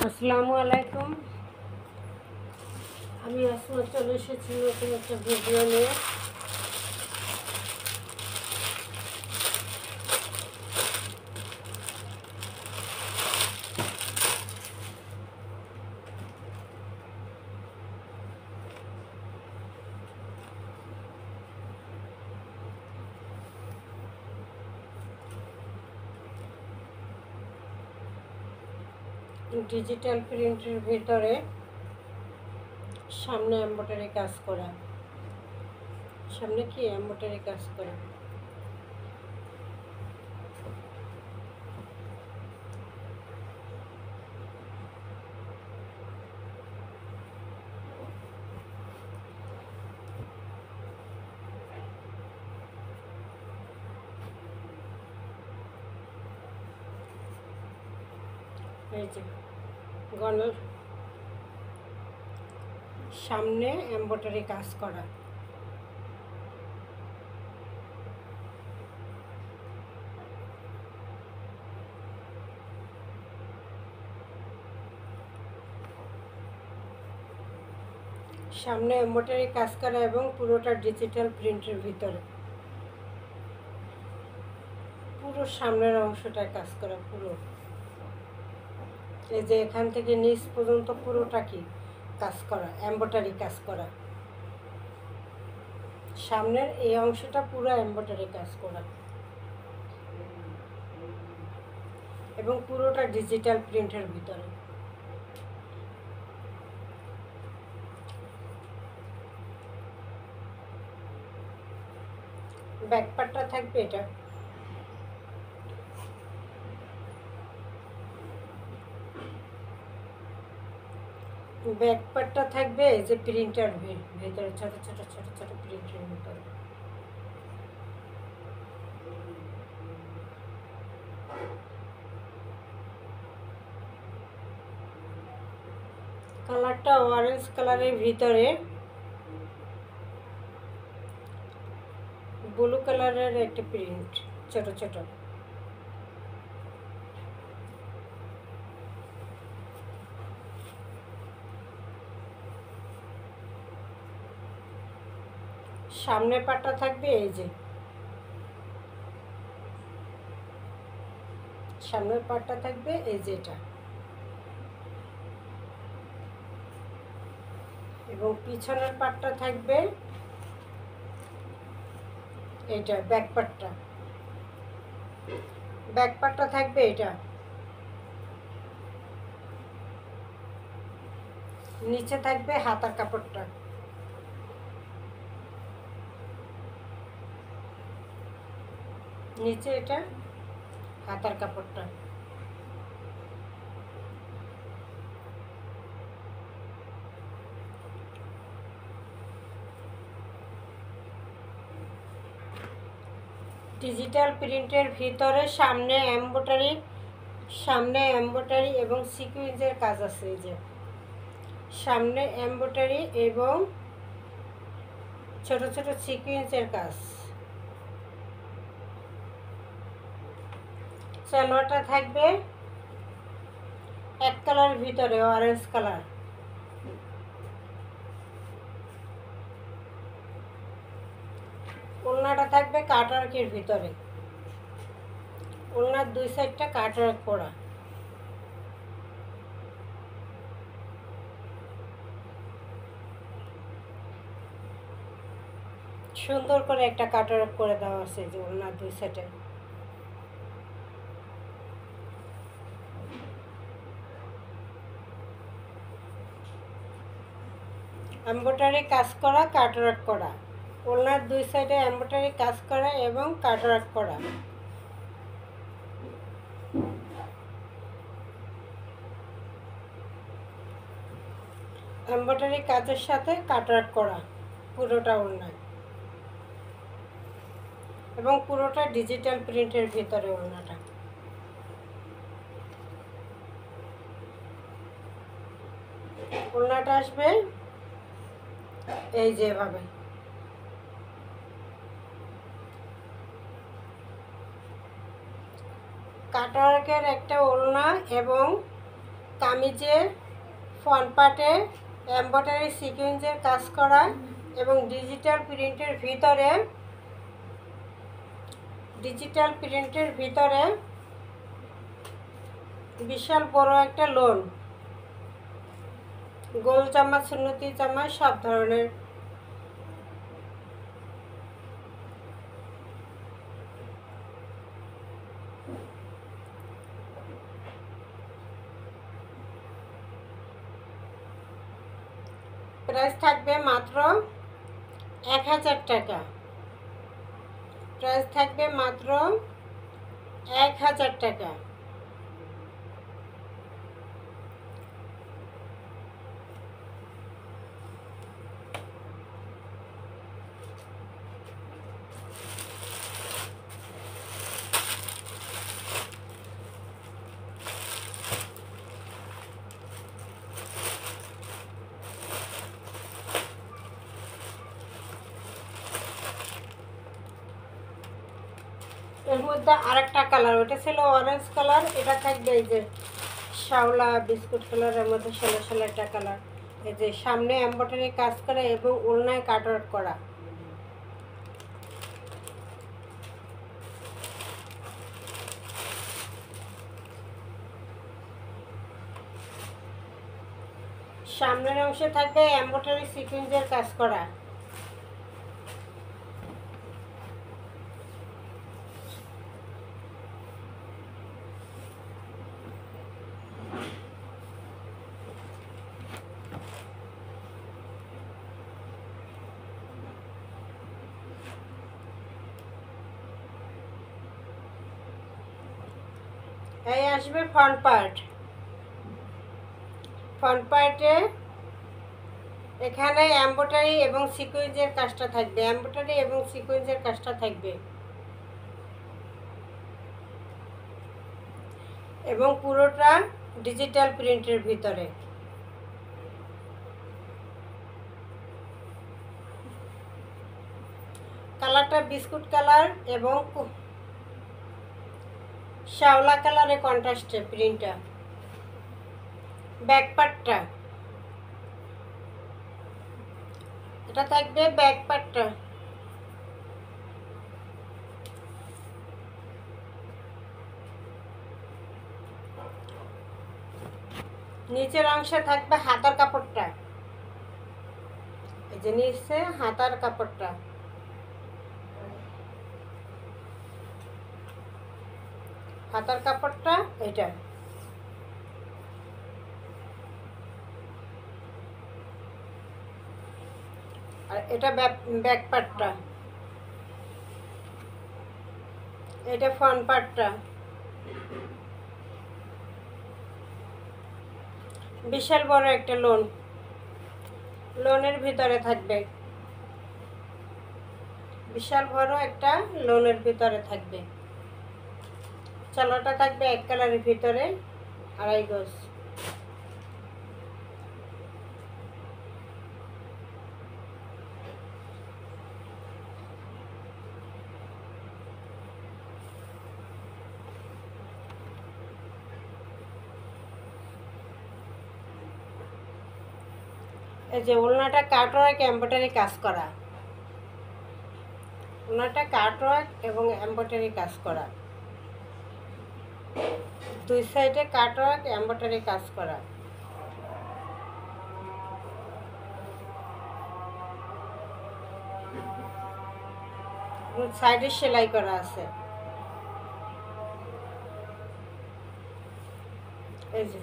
আসসালামু আলাইকুম। আমি আসমা চলে এসেছি নতুন একটা ভিডিও নিয়ে। ডিজিটাল প্রিন্টের ভিতরে সামনে এমব্রয়ডারি কাজ করা, সামনে কি এমব্রয়ডারি কাজ করা। এই যে গলার সামনে এমব্রয়ডারি কাজ করা, সামনে এমব্রয়ডারি কাজ করা এবং পুরোটা ডিজিটাল প্রিন্টের ভিতরে, পুরো সামনের অংশটায় কাজ করা, পুরো এই যে এখান থেকে নিচ পর্যন্ত পুরোটা কি কাজ করা, এমব্রয়ডারি কাজ করা। সামনের এই অংশটা পুরো এমব্রয়ডারি কাজ করা এবং পুরোটা ডিজিটাল প্রিন্টের ভিতরে। ব্যাক পার্টটা থাকবে এটা, ব্যাক পার্টটা থাকবে এই যে প্রিন্টার ভিতরে, ছোট ছোট ছোট ছোট প্রিন্টের ভিতরে। কালারটা অরেঞ্জ কালারের ভিতরে ব্লু কালারের একটা প্রিন্ট, ছোট ছোট। সামনের পাটটা থাকবে এই যে, সামনের পাটটা থাকবে এই যেটা, এবং পিছনের পাটটা থাকবে এইটা, ব্যাক পার্টটা, ব্যাক পার্টটা থাকবে এটা। নিচে থাকবে হাতার কাপড়টা, নিচে এটা হাতার কাপড়টা। ডিজিটাল প্রিন্টের ভিতরে সামনে এমব্রয়ডারি এবং সিকুয়েন্সের কাজ আছে। এই যে সামনে এমব্রয়ডারি এবং ছোট ছোট সিকুয়েন্সের কাজ। সালোয়ারটা থাকবে এক কালারের ভিতরে, অরেঞ্জ কালার। ওড়নাটা থাকবে কাটওয়ার্কের ভিতরে, ওড়নার দুই সাইডটা কাটওয়ার্ক করা। সুন্দর করে একটা কাটওয়ার্ক করে দেওয়া আছে যে ওড়নার দুই সাইডে। এমব্রয়ডারি কাজ করা, কাটওয়ার্ক করা, ওড়নার দুই সাইডে এমব্রয়ডারি কাজ করা এবং কাটওয়ার্ক করা। এমব্রয়ডারি কাজের সাথে কাটওয়ার্ক করা পুরোটা ওড়নায়, এবং পুরোটা ডিজিটাল প্রিন্টের ভিতরে ওড়নাটা। ওড়নাটা আসবে এই যেভাবে, কাটওয়ার্কের একটা ওড়না এবং কামিজে ফ্রন্ট পার্টে এমব্রয়ডারি সিকোয়েন্সের কাজ করা এবং ডিজিটাল প্রিন্টের ভিতরে বিশাল বড় একটা লোন, গোল জামা, সুন্নতি জামা, সব ধরনের। প্রাইস থাকবে মাত্র 1000 টাকা। প্রাইস থাকবে মাত্র 1000 টাকা। এর মধ্যে আরেকটা কালার, ওটা ছিল অরেঞ্জ কালার, এটা থাকবে এই যে শাওলা বিস্কুট কালারের মধ্যে ষোলো একটা কালার। এই যে সামনে এমব্রয়ডারি কাজ করা এবং ওড়নায় কাটওয়ার্ক করা। সামনের অংশে থাকবে এমব্রয়ডারি সিকোয়েন্সের কাজ করা। এই আসবে ফ্রন্ট পার্ট। ফ্রন্ট পার্টে এখানে এমব্রয়ডারি এবং সিকোয়েন্সের কাজটা থাকবে, এমব্রয়ডারি এবং সিকোয়েন্সের কাজটা থাকবে এবং পুরোটা ডিজিটাল প্রিন্টের ভিতরে। কালারটা বিস্কুট কালার এবং শাওলা কালারে কন্ট্রাস্টে প্রিন্টটা। ব্যাক পার্টটা, এটা থাকবে ব্যাক পার্টটা। নিচের অংশে থাকবে হাতার কাপড়টা, এই যে নিচে হাতার কাপড়টা। হাতার কাপড়টা এটা। আর এটা ব্যাক পার্টটা, এটা ফ্রন্ট পার্টটা। বিশাল বড় একটা লোনের ভিতরে থাকবে, বিশাল বড় একটা লোনের ভিতরে থাকবে। চালোটা থাকবে এক কালারের ভিতরে, 2.5 গজ। এই যে ওড়নাটা কাটওয়ার্ক এমব্রয়ডারি কাজ করা, ওড়নাটা কাটওয়ার্ক এবং এমব্রয়ডারি কাজ করা, দুই সাইডে কাটওয়ার্ক এমব্রয়ডারি কাজ করা। সাইডে সেলাই করা আছে। এই যে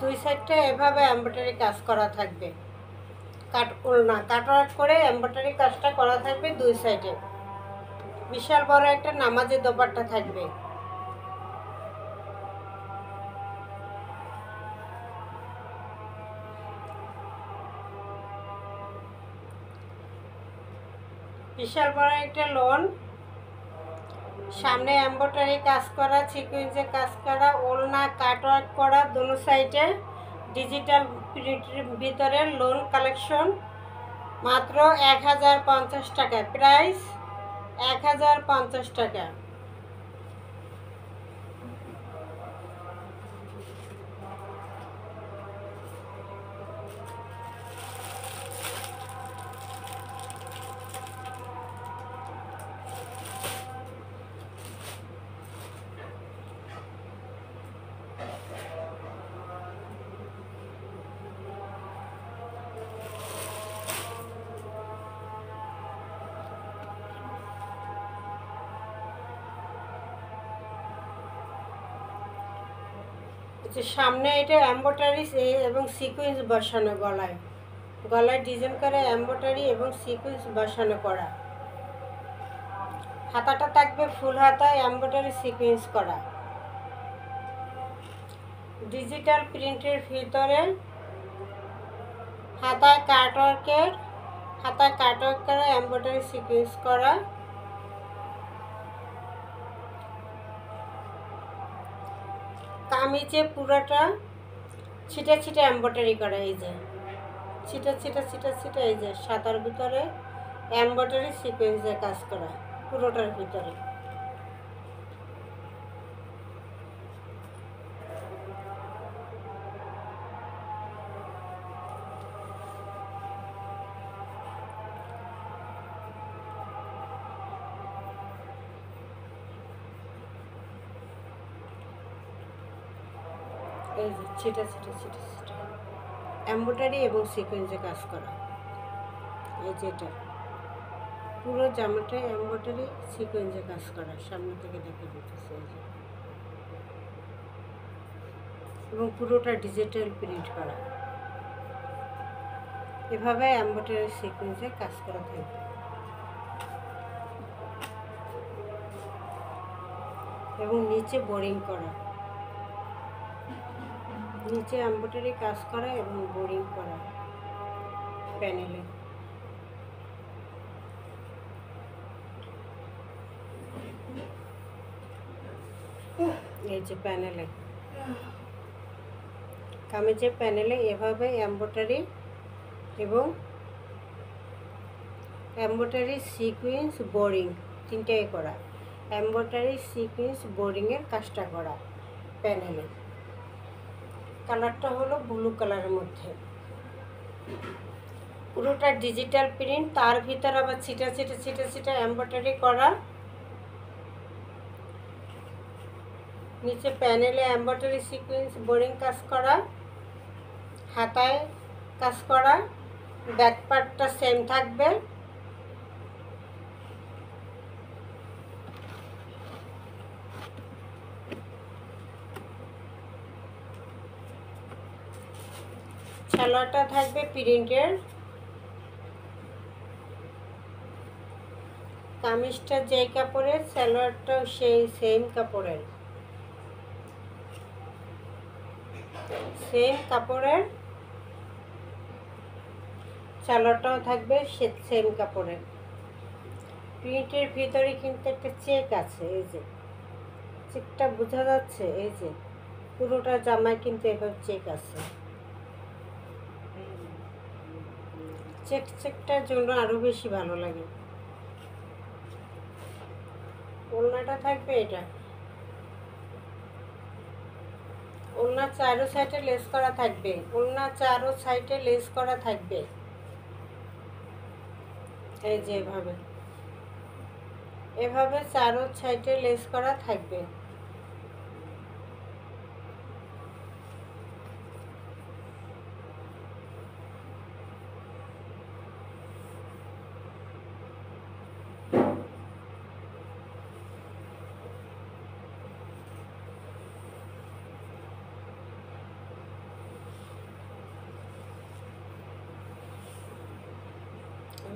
দুই সাইডটা এভাবে এমব্রয়ডারি কাজ করা থাকবে, ওড়না কাটওয়ার্ক করে এমব্রয়ডারি কাজটা করা থাকবে দুই সাইডে। বিশাল বড় একটা নামাজি দোপাট্টা থাকবে। বিশাল বড় একটা লোন, সামনে এমব্রয়ডারি কাজ করা, সিকোয়েন্সে কাজ করা, ওড়না কাটওয়ার্ক করা, দোনো সাইডে ডিজিটাল প্রিন্টের ভিতরে লোন কালেকশন মাত্র 1050 টাকা, প্রাইস 1050 টাকা। যে সামনে এটা এমব্রয়ডারি এবং সিকোয়েন্স বসানো, গলায় গলায় ডিজাইন করে এমব্রয়ডারি এবং সিকোয়েন্স বসানো করা। হাতাটা থাকবে ফুল হাতা, এমব্রয়ডারি সিকোয়েন্স করা, ডিজিটাল প্রিন্টের ভিতরে হাতায় কাটওয়ার্কের করা এমব্রয়ডারি সিকোয়েন্স করা। কামিজে পুরোটা ছিটা ছিটা এমব্রয়ডারি করা, এই যে ছিটা ছিটা ছিটা ছিটা, এই যে সাদার ভিতরে এমব্রয়ডারি সিকোয়েন্সের কাজ করা পুরোটার ভিতরে। এই যে ছিটা ছিটা ছিটা ছিটা এমব্রয়ডারি এবং সিকোয়েন্সে কাজ করা। এই যে এটা পুরো জামাটায় এমব্রয়ডারি সিকোয়েন্সে কাজ করা, সামনে থেকে দেখে দিতেছে। এই যে এবং পুরোটা ডিজিটাল প্রিন্ট করা, এভাবে এমব্রয়ডারি সিকোয়েন্সে কাজ করা থাকবে। এবং নিচে বোরিং করা, নিচে এমব্রয়ডারি কাজ করা এবং বোরিং করা প্যানেলে। এই যে প্যানেলে, কামিজের প্যানেলে এভাবে এমব্রয়ডারি এবং এমব্রয়ডারি সিকোয়েন্স বোরিং তিনটাই করা, এমব্রয়ডারি সিকোয়েন্স বোরিংয়ের কাজটা করা প্যানেলে। কালারটা হলো ব্লু কালারের মধ্যে, পুরোটা ডিজিটাল প্রিন্ট, তার ভিতর আবার ছিটা ছিটা ছিটা ছিটা এমব্রয়ডারি করা। নিচে প্যানেলে এমব্রয়ডারি সিকোয়েন্স বোরিং কাজ করা, হাতায় কাজ করা, ব্যাক পার্টটা সেম থাকবে। সালোয়ারটা থাকবে প্রিন্টের, কামিজটা যেই কাপড়ের সালোয়ারটাও সেই সেম কাপড়ের, সেম কাপড়ের সালোয়ারটাও থাকবে সেম কাপড়ের। প্রিন্টের ভিতরে কিন্তু একটা চেক আছে, এই যে চেকটা বোঝা যাচ্ছে। এই যে পুরোটা জামায় কিন্তু এবার চেক আছে, চেকটার জন্য আরো বেশি ভালো লাগে। ওড়নাটা থাকবে এটা, ওড়না চারো সাইডে লেস করা থাকবে, ওড়না চারো সাইডে লেস করা থাকবে। এই যে এভাবে এভাবে চারো সাইডে লেস করা থাকবে।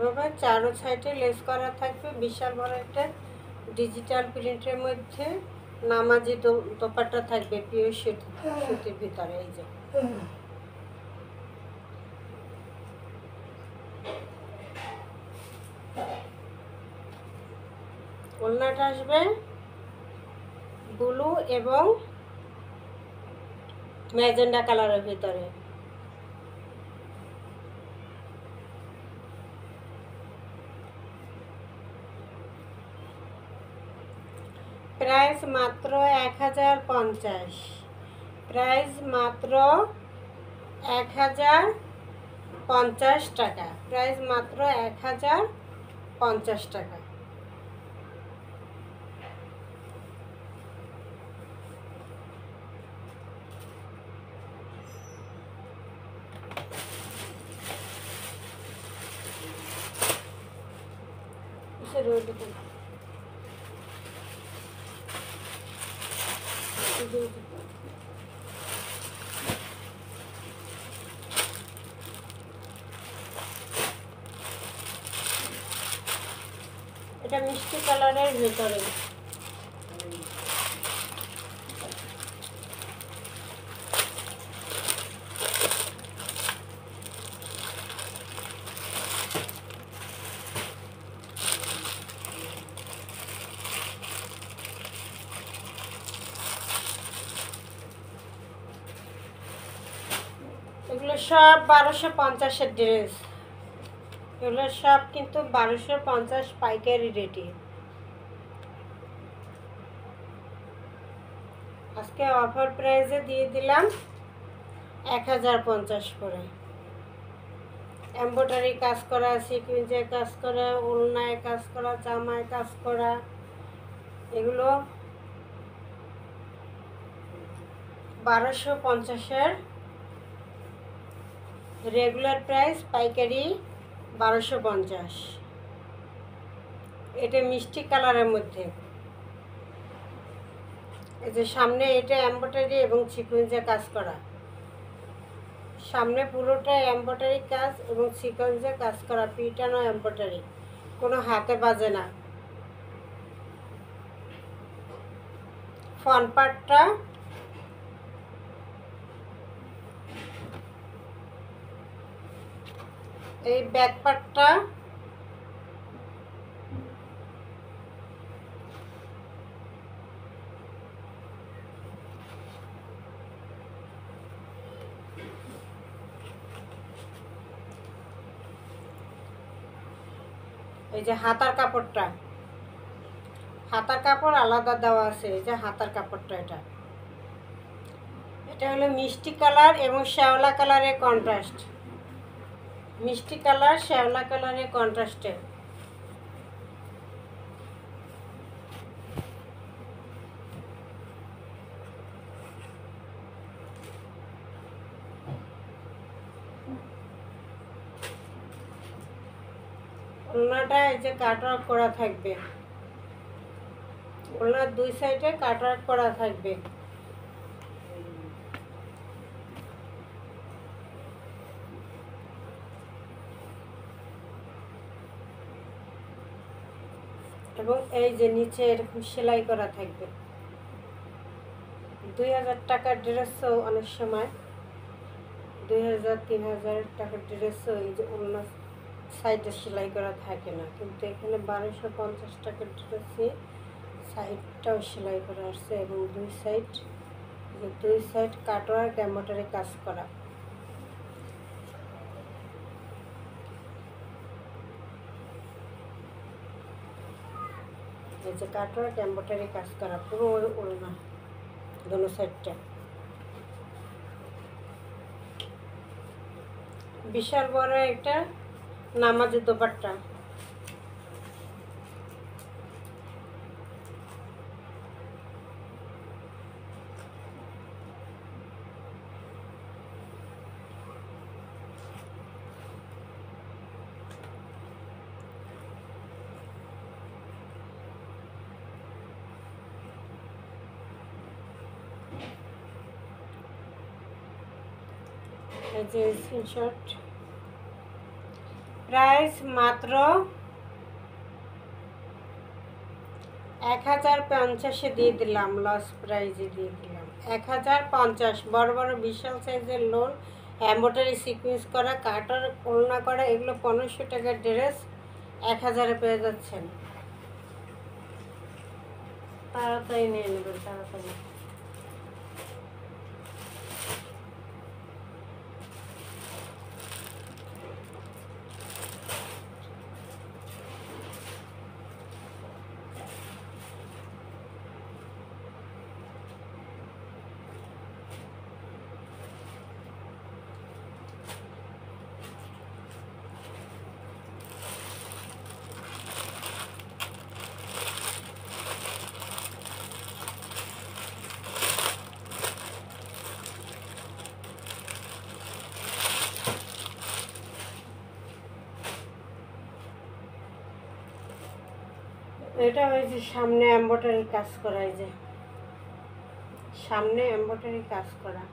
এভাবে চারো সাইডে লেস করা থাকবে। বিশাল বড় একটা ডিজিটাল প্রিন্টের মধ্যে নামাজি দোপাট্টা থাকবে পিওর সুতির ভিতরে। এই যে ওড়নাটা আসবে ব্লু এবং ম্যাজেন্ডা কালারের ভিতরে। প্রাইস মাত্র 1050, প্রাইস মাত্র 1050 টাকা, প্রাইস মাত্র 1050 টাকা। এটা মিষ্টি কালারের ভিতরে, এগুলো সব 1250-এর ড্রেস, এগুলো সব কিন্তু 1250 পাইকারি রেটে। আজকে অফার প্রাইসে দিয়ে দিলাম 1050 করে। এমব্রয়ডারি কাজ করা, সিকুয়েন্সে কাজ করা, ওড়নায় কাজ করা, জামায় কাজ করা, এগুলো 1250-এর রেগুলার প্রাইস, পাইকারি 1250। এটা মিষ্টি কালারের মধ্যে, এই যে সামনে এটা এমব্রয়ডারি এবং সিকুয়েন্সে কাজ করা, সামনে পুরোটা এমব্রয়ডারি কাজ এবং সিকোয়েন্সে কাজ করা, পিটানো এমব্রয়ডারি, কোনো হাতে বাজে না। ফ্রন্ট পার্টটা এই, ব্যাক পার্টটা এই যে হাতার কাপড়টা, হাতার কাপড় আলাদা দেওয়া আছে, এই যে হাতার কাপড়টা, এটা হলো মিষ্টি কালার এবং শ্যাওলা কালারের কন্ট্রাস্ট, মিষ্টি কালার শ্যাওলা কালারের কন্ট্রাস্টে। ওড়নাটা এই যে কাটওয়ার্ক করা থাকবে, ওড়নার দুই সাইডে কাটওয়ার্ক করা থাকবে। এবং এই যে নিচে এরকম সেলাই করা থাকবে। 2000 টাকার ড্রেসও অনেক সময় 2000-3000 টাকার ড্রেসও এই যে অন্য সাইডে সেলাই করা থাকে না, কিন্তু এখানে 1250 টাকার ড্রেসে সাইডটাও সেলাই করা আসছে এবং দুই সাইড কাটওয়ার্ক এমব্রয়ডারি কাজ করা। এই যে কাটওয়ার্ক এমব্রয়ডারি কাজ করা পুরো ওড়না দোনো সাইডটা। বিশাল বড় একটা নামাজি দোপাট্টা, এই যে স্ক্রিনশট। প্রাইস মাত্র 1050-এ দিয়ে দিলাম, লস প্রাইজে দিয়ে দিলাম 1050। বড় বড় বিশাল সাইজের লোন, এমব্রয়ডারি সিকুয়েন্স করা, কাটার ওড়না করা, এগুলো 1500 টাকার ড্রেস 1000-এ পেয়ে যাচ্ছেন। তাড়াতাড়ি নিয়ে নেবেন, তাড়াতাড়ি। এটা ওই যে সামনে এমব্রয়ডারি কাজ করা, এই যে সামনে এমব্রয়ডারি কাজ করা।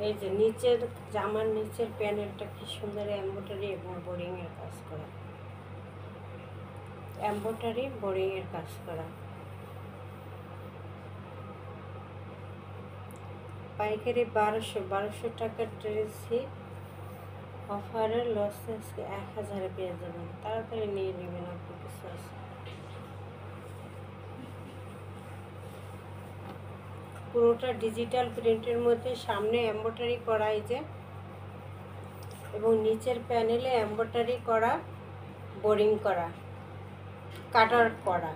এই যে নিচের জামার নিচের প্যানেলটা কি সুন্দর এমব্রয়ডারি এবং বোরিং এর কাজ করা, এমব্রয়ডারি বোরিং এর কাজ করা। পাইকারি 1200 টাকার ড্রেসই অফারের লস আজকে 1000-এ পেয়ে যাবেন, তাড়াতাড়ি নিয়ে নেবেন। আপনি কিছু আছে পুরোটা ডিজিটাল প্রিন্টের মধ্যে, সামনে এমব্রয়ডারি করা এই যে, এবং নিচের প্যানেলে এমব্রয়ডারি করা, বোরিং করা, কাটওয়ার্ক করা,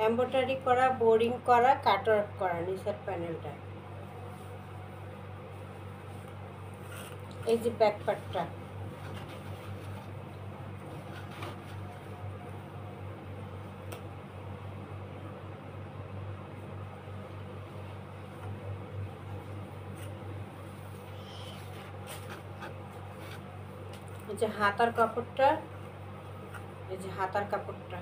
এমব্রয়ডারি করা, বোরিং করা, কাটওয়ার্ক করা নিচের প্যানেলটা। এই যে ব্যাক পার্টটা, এই যে হাতার কাপড়টা, এই যে হাতার কাপড়টা,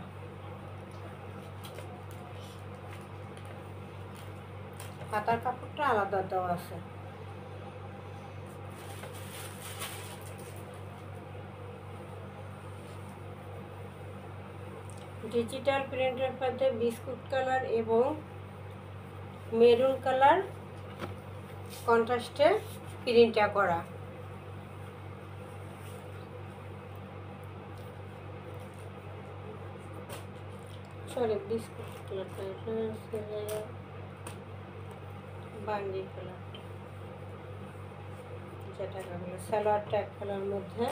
হাতার কাপড়টা আলাদা দেওয়া আছে। ডিজিটাল প্রিন্টের মধ্যে বিস্কুট কালার এবং মেরুন কালার কন্ট্রাস্টে প্রিন্টটা করা। সরি, বিস্কুট কালারটা, বাঙ্গি কালারটা, যেটা সালোয়ারটা এক কালার মধ্যে,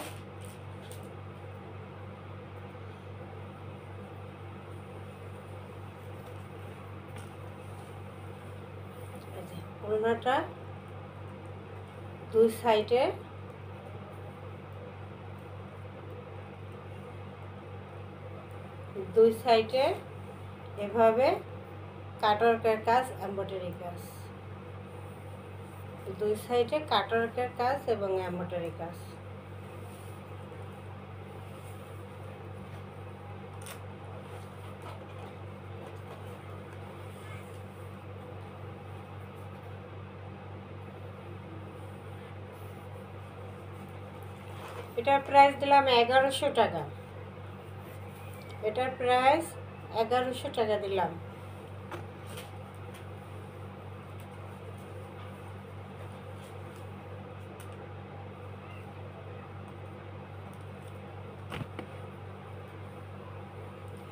ওড়নাটা দুই সাইডে এভাবে কাটওয়ার্কের কাজ, এমব্রয়ডারি কাজ, দুই সাইডে কাটওয়ার্কের কাজ এবং এমব্রয়ডারি কাজ। এটার প্রাইস দিলাম 1100 টাকা, এটার প্রাইস 1100 টাকা দিলাম।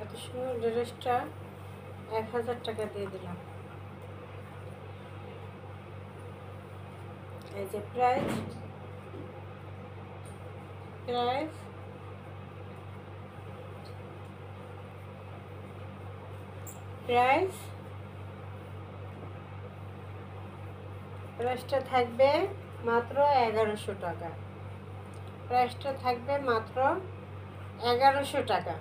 এত সুন্দর ড্রেসটা 1000 টাকা দিয়ে দিলাম। এই যে প্রাইস, প্রাইসটা থাকবে মাত্র 1100 টাকা, প্রাইসটা থাকবে মাত্র 1100 টাকা।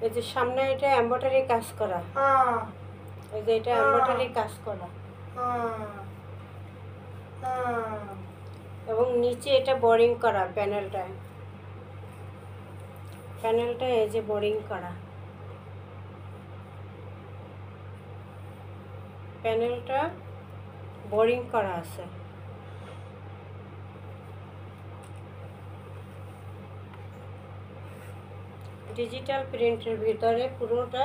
এই যে সামনে এটা এমব্রয়ডারি কাজ করা, এই যে এটা এমব্রয়ডারি কাজ করা, এবং নিচে এটা বোরিং করা, প্যানেলটা এই যে বোরিং করা। প্যানেলটা বোরিং করা আছে। ডিজিটাল প্রিন্টের ভিতরে পুরোটা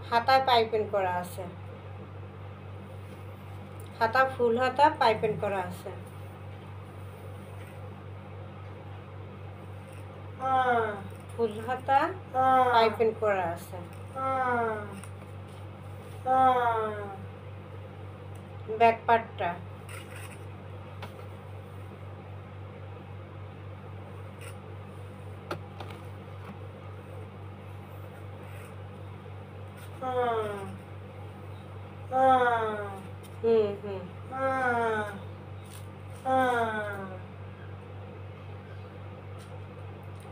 হাতা পাইপিং করা আছে, হাতা ফুল হাতা পাইপিং করা আছে। ফুল হাতা পাইপিং করা আছে। ব্যাক পার্টটা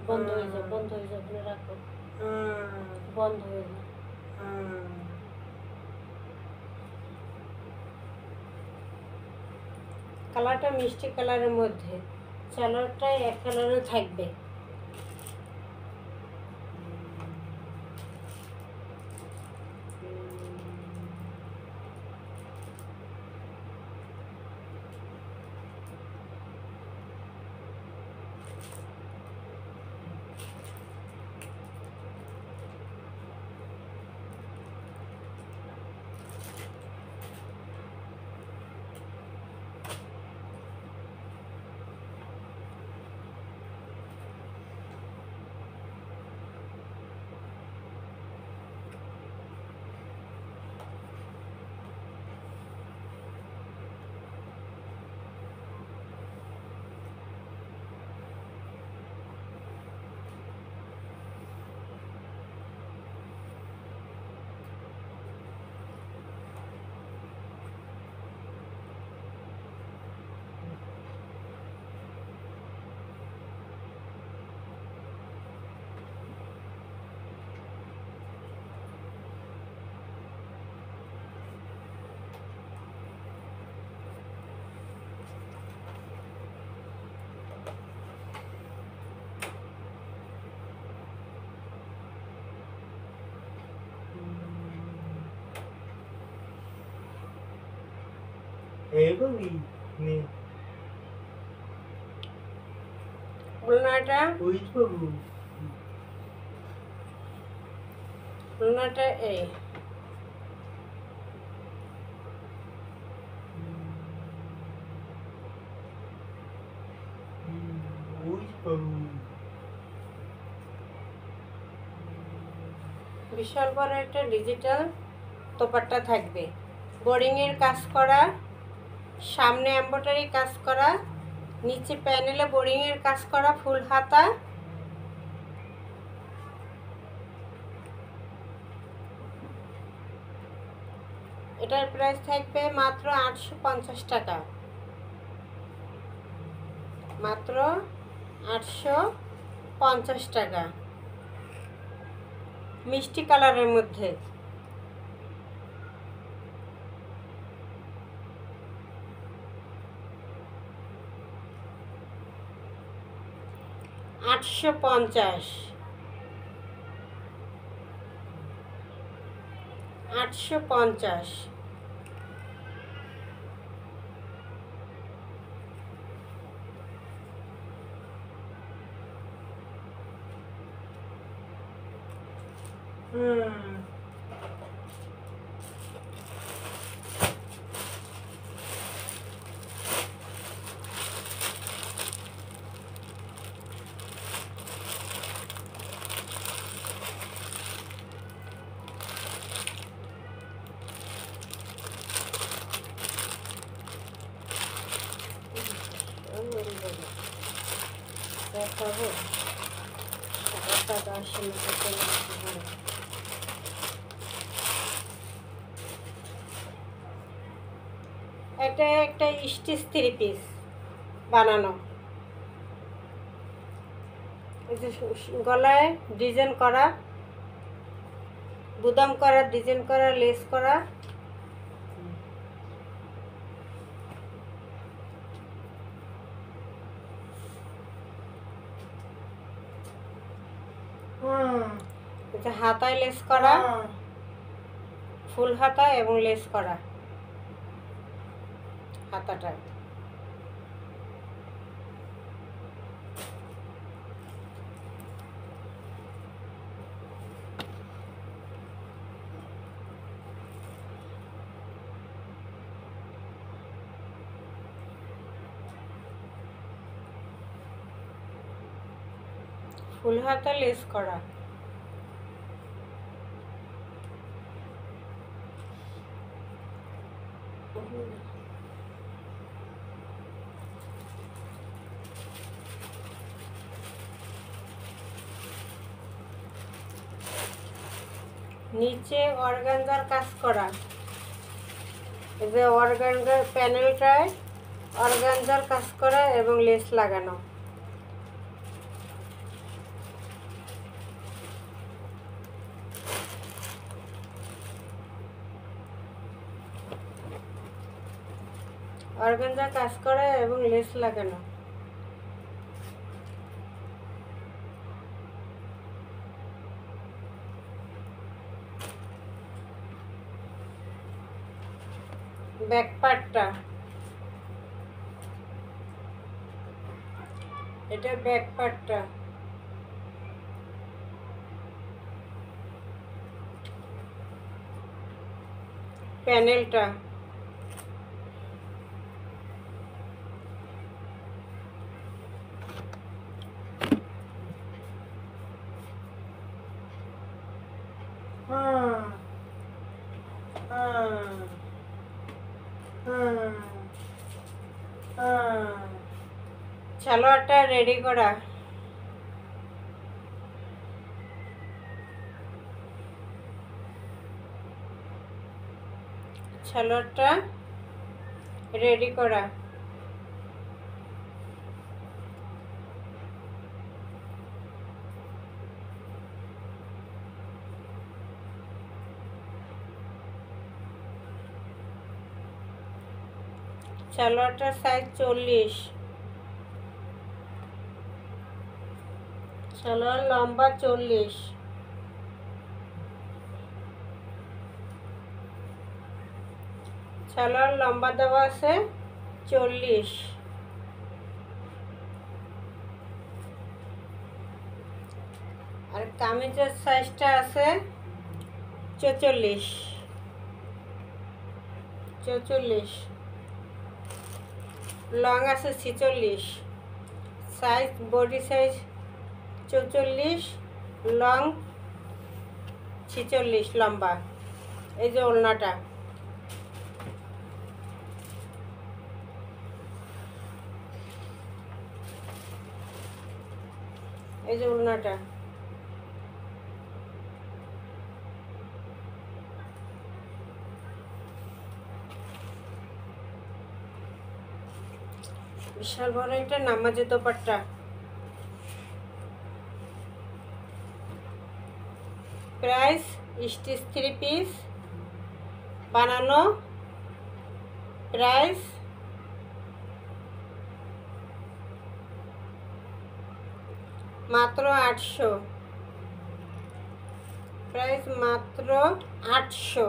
বন্ধ হয়ে যাবে, বন্ধ হয়ে যাবে, রাখো, বন্ধ হয়ে যাবে। কালারটা মিষ্টি কালারের মধ্যে, কালারটাই এক কালারে থাকবে। ওড়নাটা এই বিশাল বড় একটা ডিজিটাল দোপাট্টা থাকবে, বোরিংয়ের কাজ করা, সামনে এমব্রয়ডারি কাজ করা, নিচে প্যানেলে বোরিংয়ের কাজ করা, ফুল হাতা। এটার প্রাইস থাকবে মাত্র 850 টাকা, মাত্র 850 টাকা, মিষ্টি কালারের মধ্যে। $850, $850। দেখাবো এটা একটা স্টিচ 3 পিস বানানো, এই যে গলায় ডিজাইন করা, বুদাম করা, ডিজাইন করা, লেস করা। হাতায় লেস করা, ফুল হাতা এবং লেস করা হাতাটা। ফুল হাতা লেস করা। নিচে অর্গানজার কাজ করা। এই যে অর্গানজার প্যানেলটায় অর্গানজার কাজ করা এবং লেস লাগানো। অর্গানজার কাজ করা এবং লেস লাগানো। ব্যাক পার্টটা, এটা ব্যাক পার্টটা। প্যানেলটা, সালোয়ারটা রেডি করা। সালোয়ারটা রেডি করা। সালোয়ারটার সাইজ 40। সালোয়ার লম্বা 40। সালোয়ার লম্বা দেওয়া আছে 40। আর কামিজের সাইজটা আছে 44। 44। লং আছে 46। সাইজ বডি সাইজ 44, লং 46 লম্বা। এই যে ওড়নাটা, এই যে ওড়নাটা। বিশাল বড় এটা নামাজে দোপাট্টা। প্রাইস স্টিচ 3 পিস বানানো প্রাইস মাত্র 800। প্রাইস মাত্র 800।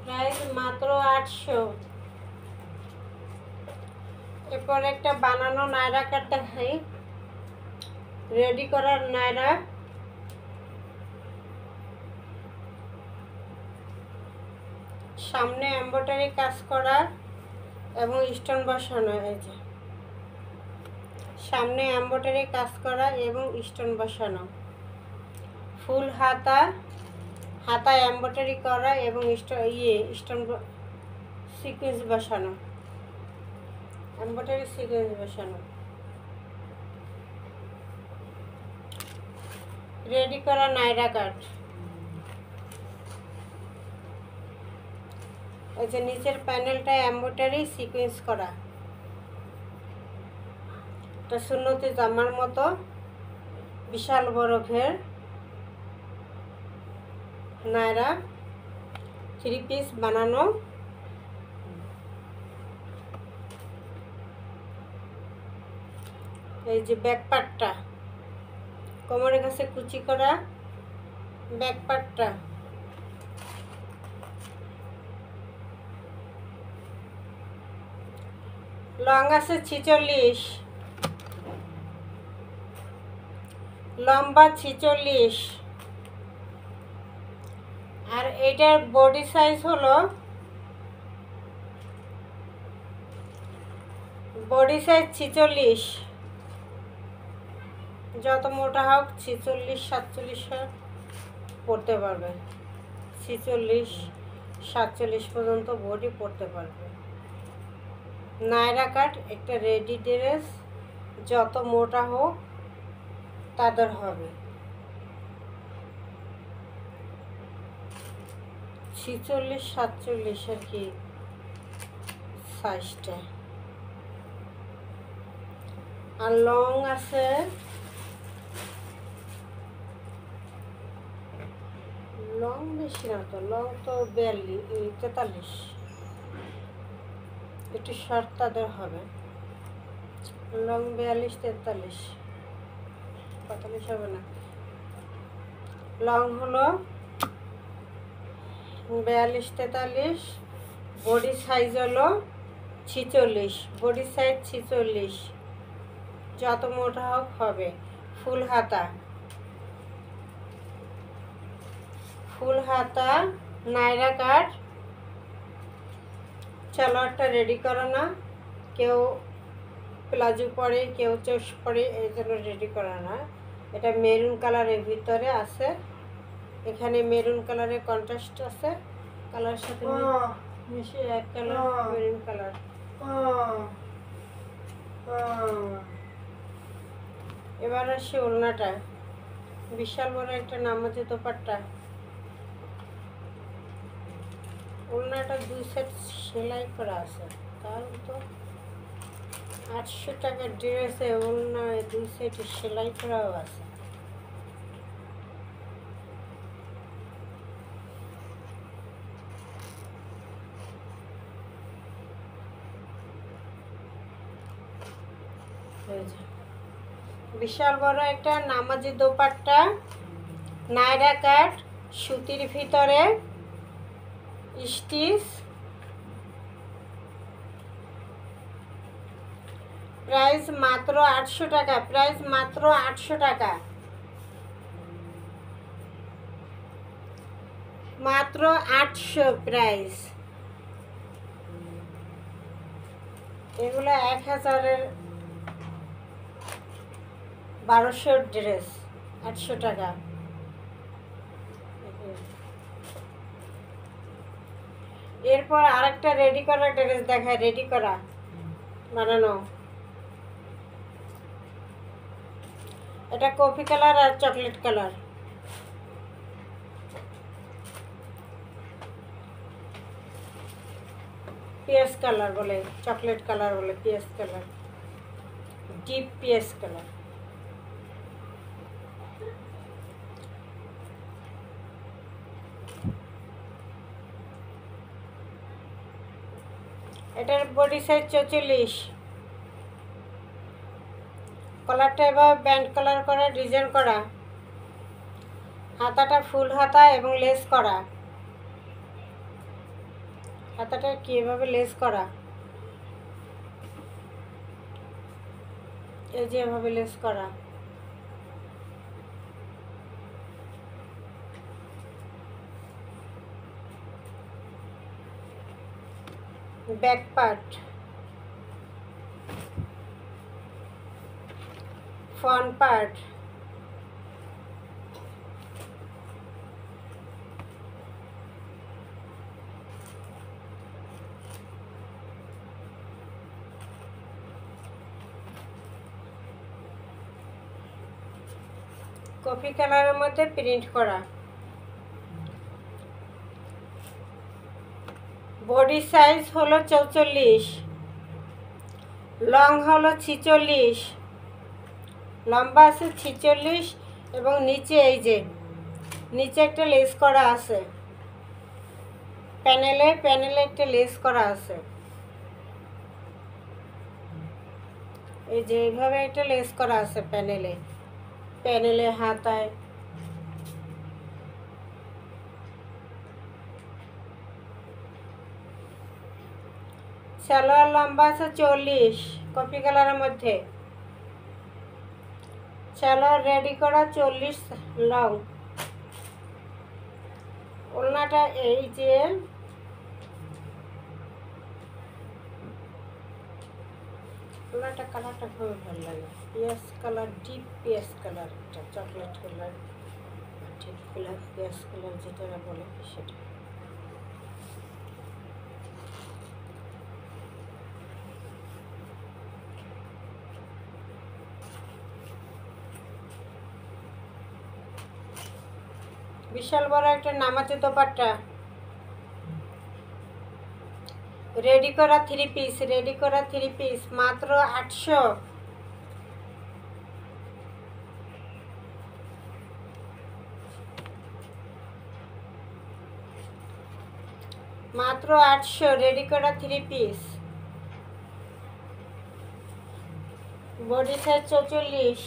প্রাইস মাত্র 800। এরপর একটা বানানো নায়রা কাট দেখাই। রেডি করার নায়রা। সামনে এমব্রয়ডারি কাজ করা এবং স্টোন বসানো। এই যে সামনে এমব্রয়ডারি কাজ করা এবং স্টোন বসানো। ফুল হাতা, হাতা এমব্রয়ডারি করা এবং স্টোন সিকোয়েন্স বসানো, এমব্রয়ডারি সিকোয়েন্স বসানো। রেডি করা নায়রা কাট। এই যে নিচের প্যানেলটা এমব্রয়ডারি সিকোয়েন্স করা। এটা সুন্নতি জামার মতো বিশাল বড় ঘের নায়রা 3 পিস বানানো। এই যে ব্যাক পার্টটা, কোমরের কাছে কুচি করা ব্যাক পার্টটা। লং আছে 46, লম্বা 46, আর এটার বডি সাইজ হলো, বডি সাইজ 46। যত মোটা হোক 46 47 পড়তে পারবে, 46 47 পর্যন্ত বডি পড়তে পারবে। নায়রা কাট একটা রেডি ড্রেস, যত মোটা হোক তাদের হবে। 46 47 আর কি সাইজটা। আর লং আছে, লং বেশি না তো, লং তো 43, একটু শর্ট তাদের হবে। লং 42 43, 45 হবে না। লং হলো 42 43, বডি সাইজ হলো 46, বডি সাইজ 46, যত মোটা হোক হবে। ফুল হাতা, ফুল হাতা নায়রা কাট। সালোয়ারটা রেডি করা না, কেউ প্লাজো পরে কেউ চোষ পরে, এই জন্য রেডি করা না। এটা মেরুন কালারের ভিতরে আছে, এখানে মেরুন কালারের কন্ট্রাস্ট আছে, কালার সাথে মিশে এক কালার মেরুন কালার। এবার আসি ওড়নাটা, বিশাল বড় একটা নামাজি দোপাট্টা। ওড়নাটা 2 সেট সেলাই করা আছে, তার তো 800 টাকার ড্রেসে ওড়না 2 সেট সেলাই করাও আছে। বিশাল বড় একটা নামাজি দোপাট্টা, নায়রা কাট, সুতির ভিতরে স্টিচ। প্রাইস মাত্র 800 টাকা, প্রাইস মাত্র 800 টাকা, মাত্র 800 প্রাইস। এগুলো 1000-এর 1200 ড্রেস, 800 টাকা। এরপর আরেকটা রেডি করা ড্রেস দেখায়, রেডি করা বানানো। এটা কফি কালার আর চকলেট কালার, পিয়াজ কালার বলে, চকলেট কালার বলে, পিয়াজ কালার, ডিপ পিয়াজ কালার। এটার বডি সাইজ 44, কলারটা এবার ব্যান্ড কালার করা, ডিজাইন করা, হাতাটা ফুল হাতা এবং লেস করা। হাতাটা কিভাবে লেস করা, এই যে এভাবে লেস করা। Back part, front part, coffee কালারের মধ্যে প্রিন্ট করা। বডি সাইজ হলো 44, লং হলো 46, লম্বা আছে 46, এবং নিচে এই যে নিচে একটা লেস করা আছে, প্যানেলে একটা লেস করা আছে। এই যে এইভাবে একটা লেস করা আছে প্যানেলে, প্যানেলে হাতায়। সালোয়ার লম্বা আছে 40, কফি কালারের মধ্যে। সালোয়ার রেডি করা 40 লং। ওড়নাটা এই যে ওড়নাটা কালারটা খুবই ভালো লাগে, পিঁয়াজ কালার, ডিপ পিঁয়াজ কালার, এটা চকলেট কালার, ডিপ কালার পিঁয়াজ কালার যেটা বলে সেটা। বিশাল বড় একটা নামাজে দোপাট্টা, রেডি করা 3 পিস, রেডি করা 3 পিস মাত্র 800। মাত্র 800 রেডি করা 3 পিস। Body size 44।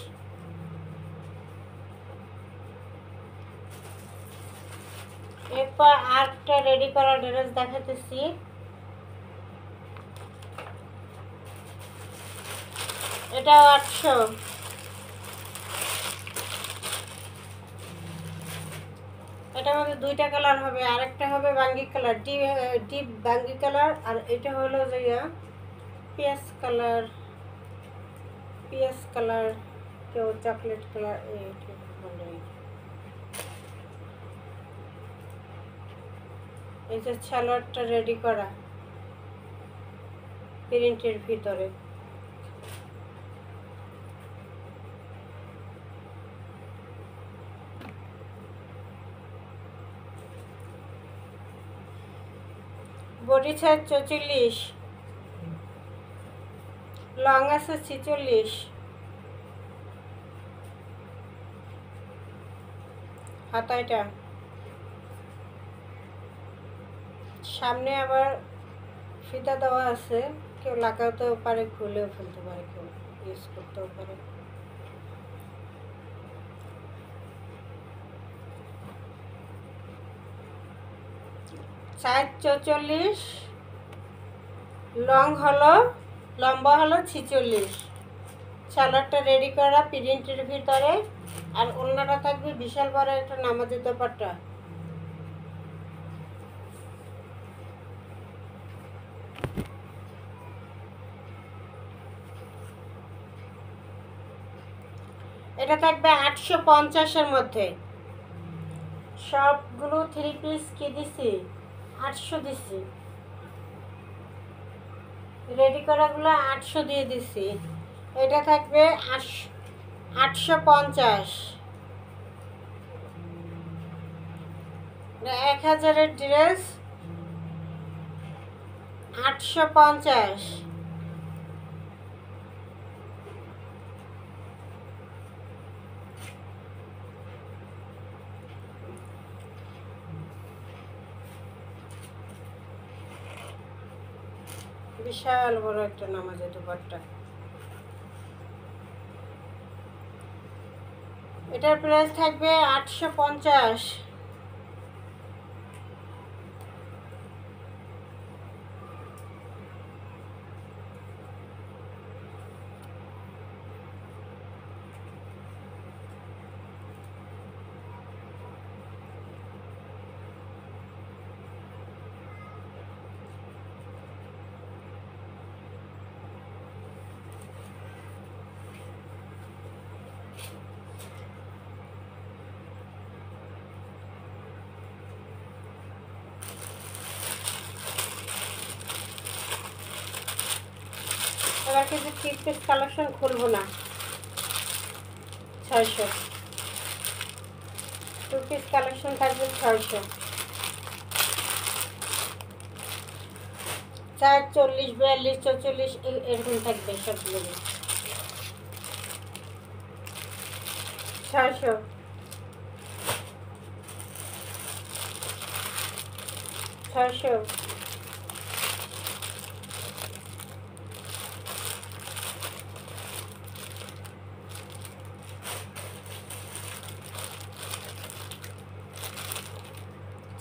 এরপর আরেকটা রেডি করা ড্রেস দেখাতেছি। এটাও 800। এটার মধ্যে 2টা কালার হবে, আরেকটা হবে বাঙ্গি কালার, ডিপ বাঙ্গি কালার, আর এটা হলো যে পিঁয়াজ কালার, পিঁয়াজ কালার, কেউ চকলেট কালার, এইটা বলে। এই যে সালোয়ারটা রেডি করা প্রিন্টের ভিতরে। বডি সাইজ 44, লং আছে 46, হাতাইটা সামনে আবার ফিতা দেওয়া আছে, কেউ লাগাতেও পারে, খুলেও ফেলতে পারে, কেউ ইউজ করতেও পারে। সাইজ 44, লং হলো, লম্বা হলো 46। সালোয়ারটা রেডি করা প্রিন্টের ভিতরে, আর ওড়নাটা থাকবে বিশাল বড় একটা নামাজি দোপাট্টা। এটা থাকবে 850-এর মধ্যে। সবগুলো 3 পিস কি দিছি, 800 দিছি। রেডি করাগুলো 800 দিয়ে দিছি। এটা থাকবে 850। 1000-এর ড্রেস 850। বিশাল বড় একটা নামাজের দোপাট্টা। এটার প্রাইস থাকবে 850। এবার কিছু 3 পিস কালেকশন খুলবো না, 600। 2 পিস কালেকশন থাকবে 600। চার 40, 42, 44 এরকম থাকবে সবগুলো। 600। 600। 600।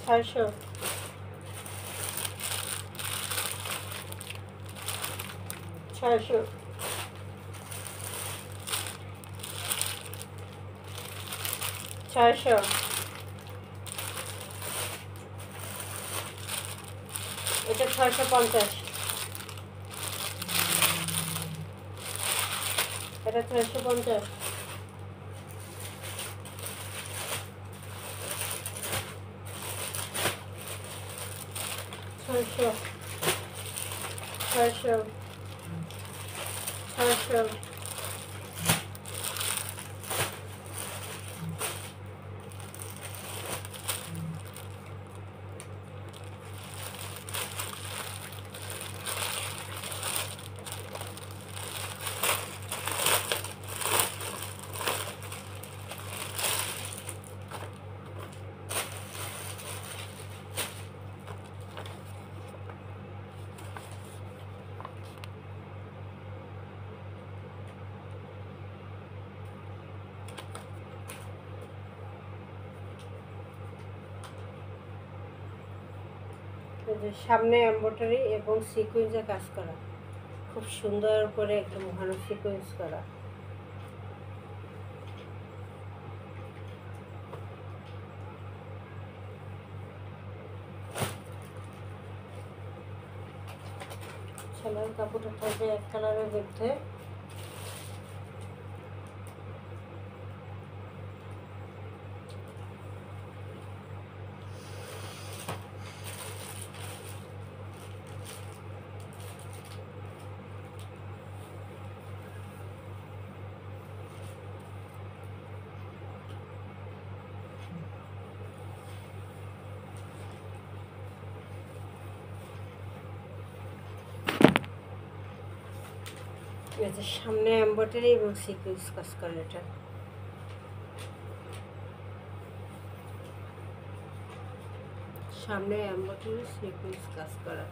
600, 600, 600, এটা 650, এটা 650, 600, 600, 600, সামনে এমব্রয়ডারি এবং সিকোয়েন্সে কাজ করা, খুব সুন্দর করে একদম ঘন সিকোয়েন্স করা। সেলাইয়ের কাপড়টা থাকবে এক কালারের মধ্যে, এই যে সামনে এমব্রয়ডারি এবং সিকোয়েন্স কাজ করা, এটা সামনে এমব্রয়ডারি সিকোয়েন্স কাজ করা,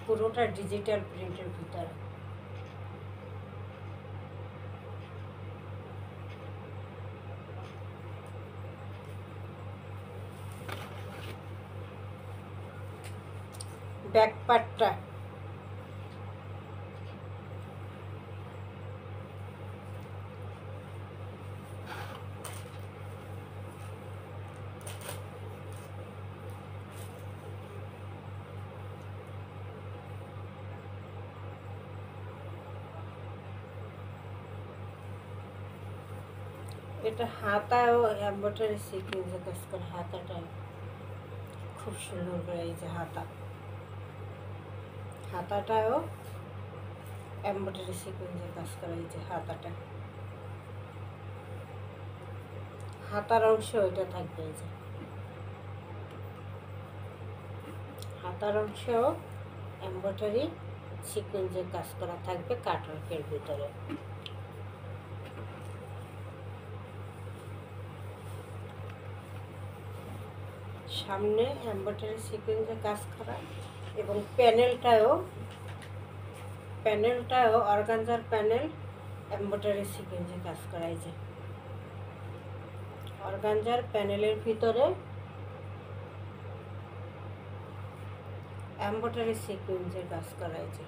পুরোটা ডিজিটাল প্রিন্টের ভিতরে। ব্যাক পার্টটা এটা হাতাও এমব্রয়ডারি সিকোয়েন্সে কাজ করা, হাতাটা খুব সুন্দর করে। এই যে হাতাটাও এমব্রয়ডারি সিকোয়েন্সে কাজ করা। এই যে হাতার অংশ এটা থাকবে। এই যে হাতার অংশ এমব্রয়ডারি সিকোয়েন্সে কাজ করা থাকবে কাটওয়ার্কের ভিতরে। সামনে এমব্রয়ডারি সিকোয়েন্সে কাজ করা এবং প্যানেলটাও অর্গানজার প্যানেল এমব্রয়ডারি সিকোয়েন্সে কাজ করা। এই যে অর্গানজার প্যানেলের ভিতরে এমব্রয়ডারি সিকোয়েন্সের কাজ করা। এই যে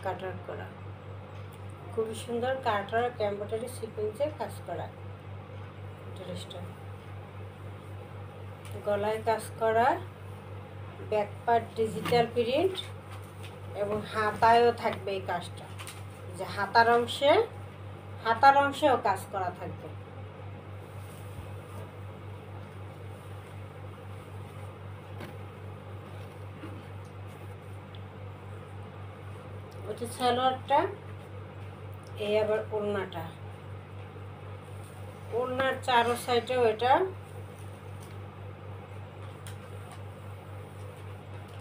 কাটওয়ার্ক করা, খুবই সুন্দর কাটওয়ার্ক এমব্রয়ডারি সিকোয়েন্সের কাজ করা ড্রেসটা। গলায় কাজ করা, ব্যাক পার্ট ডিজিটাল প্রিন্ট এবং হাতায়ও থাকবে এই কাজটা। যে হাতার অংশেও কাজ করা থাকবে। ওটা সালোয়ারটা, এই আবার ওড়নার চারো সাইডেও এটা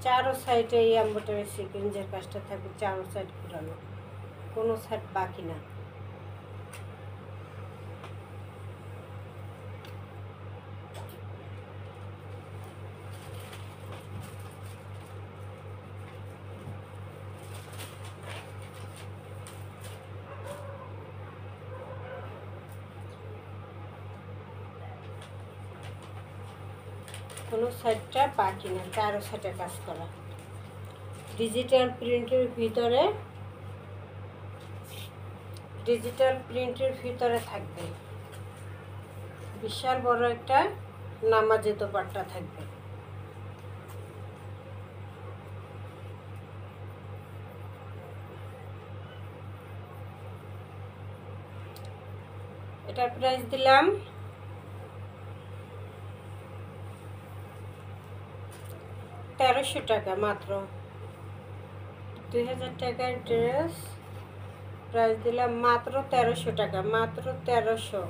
চারো সাইডে এই এমব্রয়ডারি সিকোয়েন্সের কাজটা থাকবে, চারো সাইড ঘুরানো, কোনো সাইড বাকি না। কোনো সাইডটা বাকি না, চারো সাইডে কাজ করা। ডিজিটাল প্রিন্টের ভিতরে থাকবে বিশাল বড় একটা নামাজি দোপাট্টা থাকবে। এটার প্রাইস দিলাম 1300 টাকা মাত্র। 2000 টাকার ড্রেস প্রাইস দিলাম মাত্র 1300 টাকা, মাত্র 1300।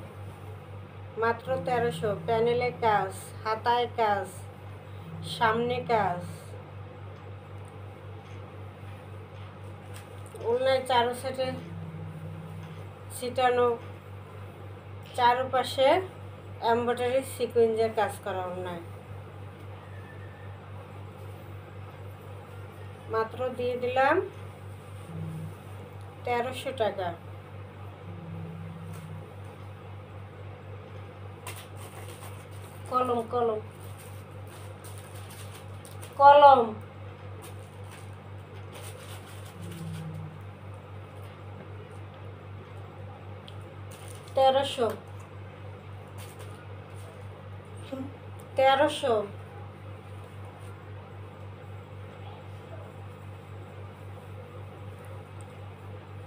প্যানেলে কাজ, হাতায় কাজ, সামনে কাজ, ওড়নায় চারো সাইডে ছিটানো, চারপাশে এমব্রয়ডারি সিকোয়েন্সের কাজ করা ওড়নায়। মাত্র দিয়ে দিলাম 1300 টাকা। কলম 1300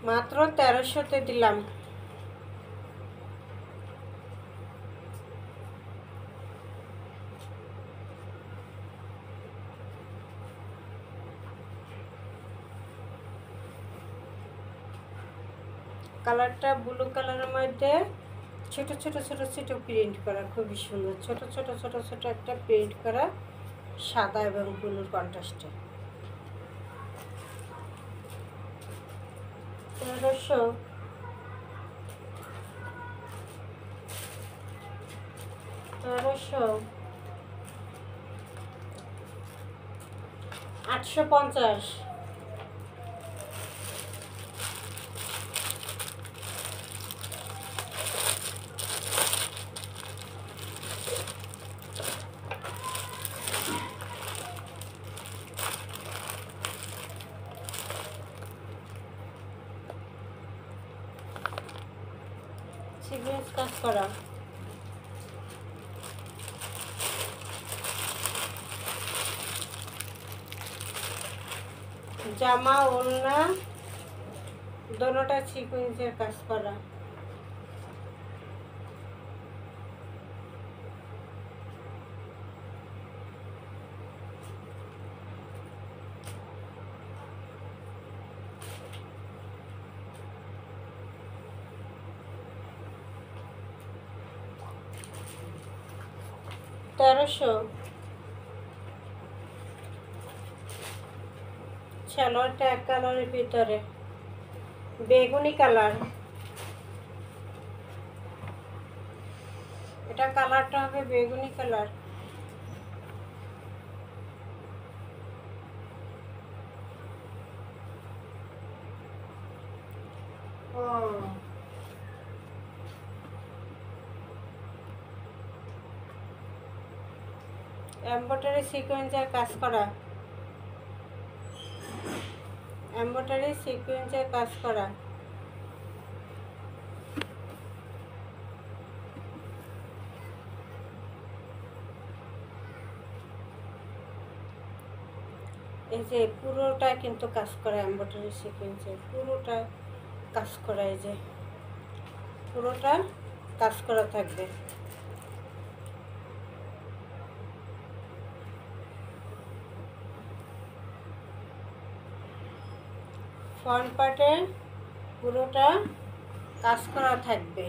মাত্র 1300-তে দিলাম। কালারটা ব্লু কালারের মধ্যে ছোট ছোট প্রিন্ট করা, খুবই সুন্দর। ছোট ছোট একটা প্রিন্ট করা, সাদা এবং ব্লুর কন্ট্রাস্টে। 1300 850। সিকোয়েন্স কাজ করা, জামা ওড়না দোনোটা সিকোয়েন্সের কাজ করা। তেরোশো। সালোয়ারটা এক কালারের ভিতরে, বেগুনি কালার। এটা কালারটা হবে বেগুনি কালার। এমব্রয়ডারি সিকোয়েন্সের কাজ করা, এমব্রয়ডারি সিকোয়েন্সের কাজ করা। এই যে পুরোটা কিন্তু কাজ করা, এমব্রয়ডারি সিকোয়েন্সের পুরোটা কাজ করা, এই যে পুরোটা কাজ করা থাকবে। ফ্রন্ট পার্টে পুরোটা কাজ করা থাকবে।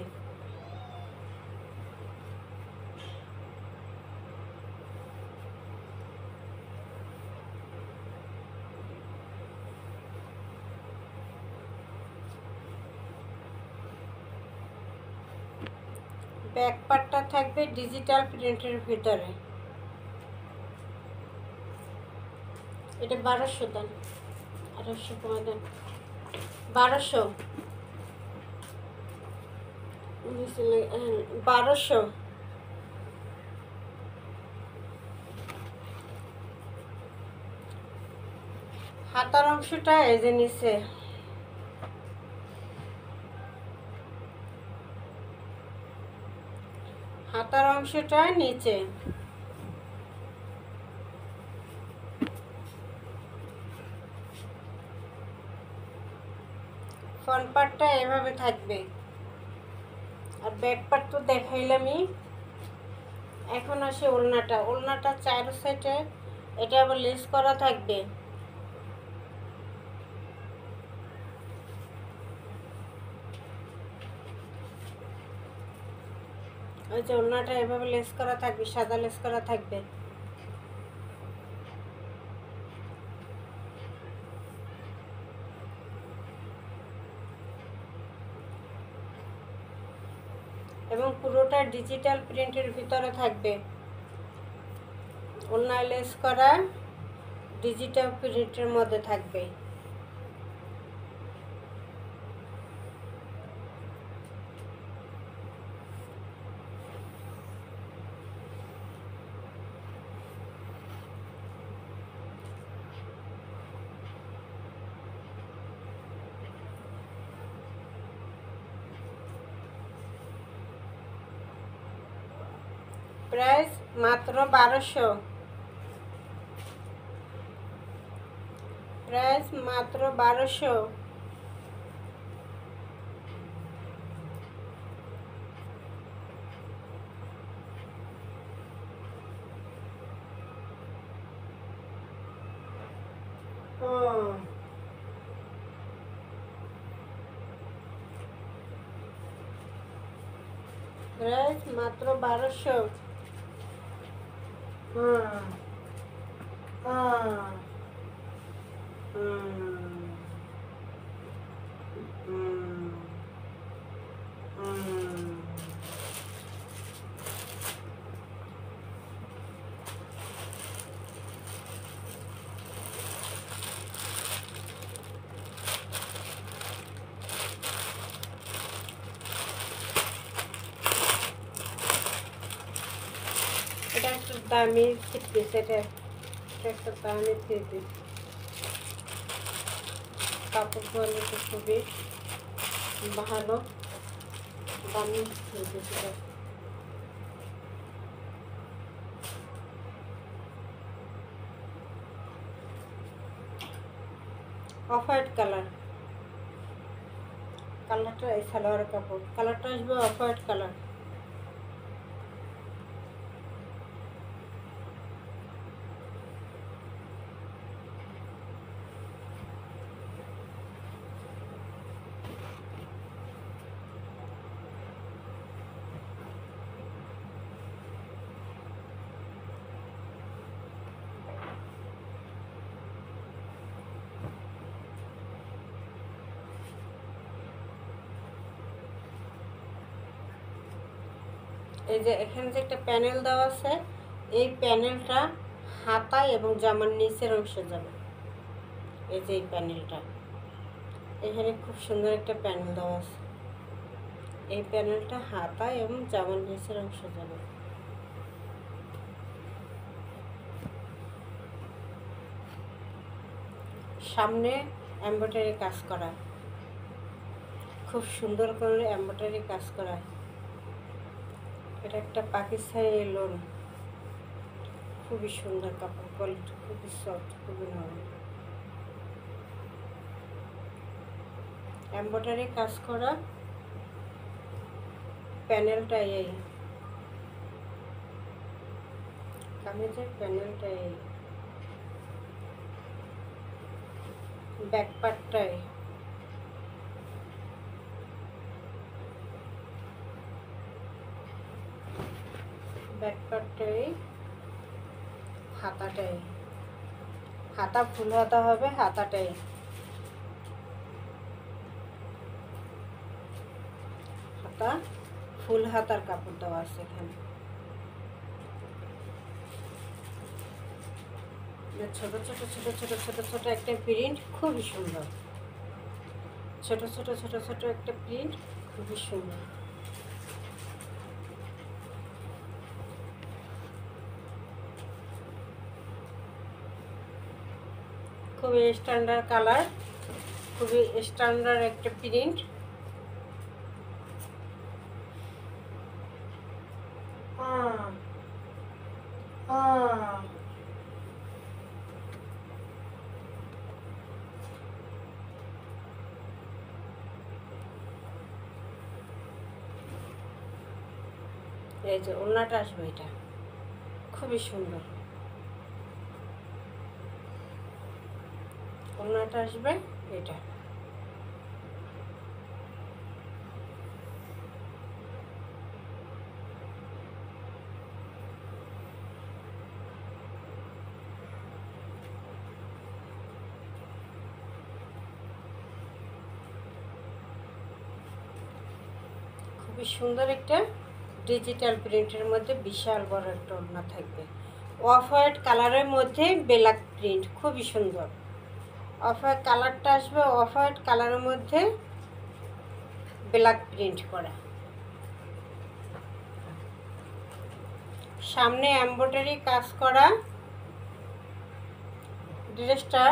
ব্যাক পার্টটা থাকবে ডিজিটাল প্রিন্টের ভিতরে। এটা 1200 দেন, 1800 কমে দেন, 1200, 1200। হাতার অংশটা এই যে নিচে, হাতার অংশটা নিচে, ফ্রন্ট পার্টটা এভাবে থাকবে। আর ব্যাক পার্ট তো দেখাইলামই। এখন আসে ওড়নাটা। ওড়নাটা চার সাইডে এটা আবার লেস করা থাকবে। ওই যে ওড়নাটা এভাবে লেস করা থাকবে, সাদা লেস করা থাকবে। এবং পুরোটা ডিজিটাল প্রিন্টের ভিতরে থাকবে। ওড়নায় লেস করা ডিজিটাল প্রিন্টের মধ্যে থাকবে। প্রাইস মাত্র 1200। প্রাইস মাত্র 1200। প্রাইস মাত্র 1200। এটা একটা দামি থ্রি পিস। এটা একটা দামি থ্রি পিস। কাপড় কোয়ালিটি খুবই ভালো, দামি থ্রি পিস। এটা অফ হোয়াইট কালার। কালারটা এই সালোয়ার কাপড় কালারটা আসবে অফ হোয়াইট কালার। এই যে এখানে যে একটা প্যানেল দেওয়া আছে, এই প্যানেলটা হাতায় এবং জামার নিচের অংশে যাবে। এই যে এই প্যানেলটা, এখানে খুব সুন্দর একটা প্যানেল দেওয়া আছে। এই প্যানেলটা হাতায় এবং জামার নিচের অংশে যাবে। সামনে এমব্রয়ডারি কাজ করা, খুব সুন্দর করে এমব্রয়ডারি কাজ করা। এটা একটা পাকিস্তানি লোন, খুবই সুন্দর কাপড় কোয়ালিটি, খুবই সফট, খুবই নরম। এমব্রয়ডারি কাজ করা প্যানেলটা এই, কামিজের প্যানেলটা এই, ব্যাক পার্টটাই, ব্যাক পার্টটাই, হাতাটাই, হাতা ফুল হাতা হবে, হাতাটাই হাতা ফুল হাতার কাপড় দেওয়া আছে এখানে। ছোট ছোট ছোট ছোট ছোট ছোট একটা প্রিন্ট, খুবই সুন্দর। ছোট ছোট ছোট ছোট একটা প্রিন্ট, খুবই সুন্দর। খুব খুবই স্ট্যান্ডার্ড কালার, খুবই স্ট্যান্ডার্ড একটা প্রিন্ট। এই যে ওড়নাটা আসবে, এটা খুবই সুন্দর। ওড়নাটা আসবে এটা। খুবই সুন্দর একটা ডিজিটাল প্রিন্টের মধ্যে বিশাল বড় একটা ওড়না থাকবে। অফ হোয়াইট কালারের মধ্যে ব্ল্যাক প্রিন্ট, খুবই সুন্দর। অফ হোয়াইট কালারটা আসবে, অফ হোয়াইট কালারের মধ্যে ব্ল্যাক প্রিন্ট করা। সামনে এমব্রয়ডারি কাজ করা। ড্রেসটা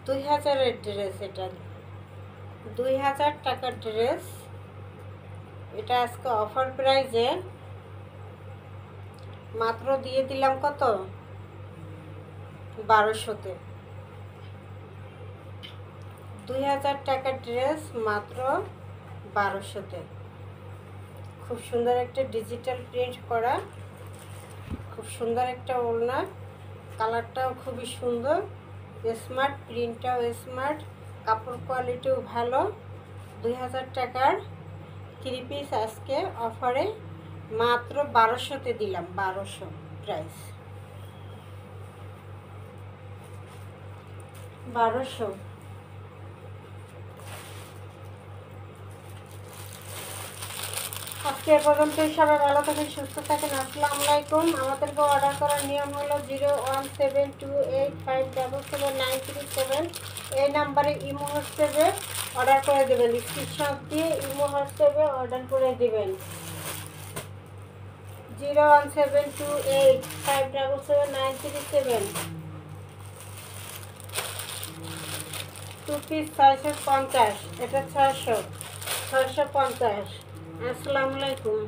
2000-এর ড্রেস, এটা 2000 টাকার ড্রেস। এটা আজকে অফার প্রাইজে মাত্র দিয়ে দিলাম কত, 1200-তে। 2000 টাকার ড্রেস মাত্র 1200-তে। খুব সুন্দর একটা ডিজিটাল প্রিন্ট করা, খুব সুন্দর একটা ওড়না। কালারটাও খুবই সুন্দর, স্মার্ট, প্রিন্টটাও স্মার্ট, কাপড় কোয়ালিটিও ভালো। 2000 টাকার 3 পিস আজকে অফারে মাত্র 1200-তে দিলাম। 1200 প্রাইস, 1200। আজকে এ পর্যন্তই। সবাই ভালো থাকেন, সুস্থ থাকেন। আসসালামু আলাইকুম। আমাদেরকে অর্ডার করার নিয়ম হলো 017285779337। এই নাম্বারে ইমো হোয়াটসঅ্যাপে অর্ডার করে দেবেন, স্ক্রিনশট দিয়ে ইমো হোয়াটসঅ্যাপে অর্ডার করে দেবেন। 017285779337। 2 পিস 650, এটা 650। আসসালামু আলাইকুম।